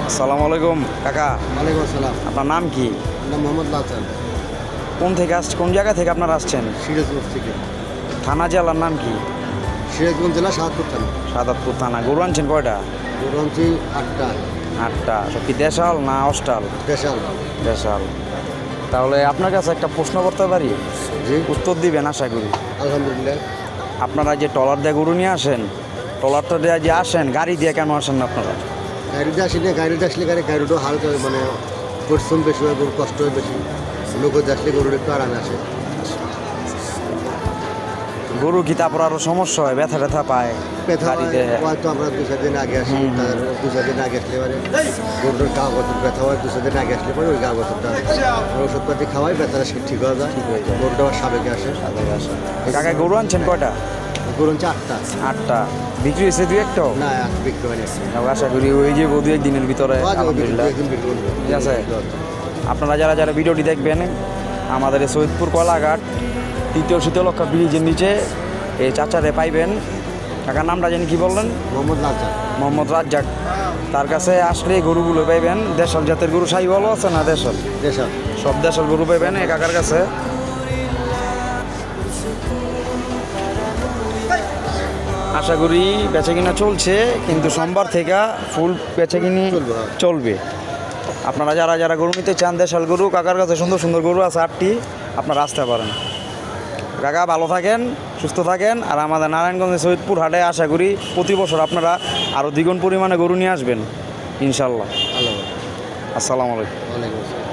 আসসালামু আলাইকুম কাকা। ওয়ালাইকুম আসসালাম। আপনার নাম কি? নাম মোহাম্মদ লালচান, কোন জায়গা থেকে আপনারা আসছেন? সিরাজগঞ্জ থেকে। থানা জেলার নাম কি? সিরাজগঞ্জ জেলা সাহাদপুর থানা। সাদাতপুর থানা। গরু আনছেন কয়টা? গরু আনছি 8টা। 8টা। সব কি দেশাল না অস্টাল? দেশাল। দেশাল। তাহলে আপনার কাছে একটা প্রশ্ন করতে পারি? জি, উত্তর দিবেন আশা করি। আলহামদুলিল্লাহ। আপনারা যে ট্রলার দিয়ে গরু নিয়ে আসেন, ট্রলারটা দিয়ে যে আসেন, গাড়ি দিয়ে কেন আসেন না আপনারা? গাড়িতে আসলে গাড়িটা হালকা মানে পরিশ্রম বেশি হয়, গরু কষ্ট হয় বেশি। নৌকোতে আসলে গরুর একটু আরামে আসে। গরু কি তারপর আরও সমস্যা হয়, ব্যথা ট্যাথা পায় ব্যথা গাড়িতে? হয়তো আমরা 2-4 দিন আগে আসি, তার 2-4 দিন আগে আসলে মানে গরুর গা গতর ব্যথা হয়। 2-4 দিন আগে আসলে পরে ওই গা গতরটা ওষুধপাতি খাওয়াই ব্যথাটা ঠিক হয়ে যায়। ঠিক হয়ে যায়। গরুটা আবার সাবেকে আসে। কাকা গরু আনছেন কয়টা? গরু আনছি 8টা। 8টা। বিক্রি হয়েছে 2-1টাও? না, বিক্রি হয়নি। আশা করি ওই যে দু একদিনের ভিতরে আলহামদুলিল্লাহ। ঠিক আছে। আপনারা যারা ভিডিওটি দেখবেন, আমাদের এই সৈয়দপুর কলাঘাট 3য় শীতলক্ষা ব্রিজের নিচে এই চাচারে পাইবেন। কাকার নামটা জানি কি বললেন? মোহাম্মদ লালচান। মোহাম্মদ রাজ্জাক। তার কাছে আসলে গরুগুলো পাইবেন। দেশাল জাতের গরু সাইওয়াল আছে না দেশাল? দেশাল। সব দেশাল গরু পাইবেন এই কাকার কাছে। আশা করি বেচাকিনা চলছে, কিন্তু সোমবার থেকে ফুল বেচাকিনি চলবে। আপনারা যারা গরু নিতে চান, দেশাল গরু কাকার কাছে সুন্দর সুন্দর গরু আছে 8টি, আপনারা আসতে পারেন। কাকা ভালো থাকেন, সুস্থ থাকেন। আর আমাদের নারায়ণগঞ্জের সৈয়দপুর হাটে আশা করি প্রতি বছর আপনারা আরও দ্বিগুণ পরিমাণে গরু নিয়ে আসবেন ইনশাল্লাহ। আল্লাহ। আসসালামু আলাইকুম। ওয়ালাইকুম আসসালাম।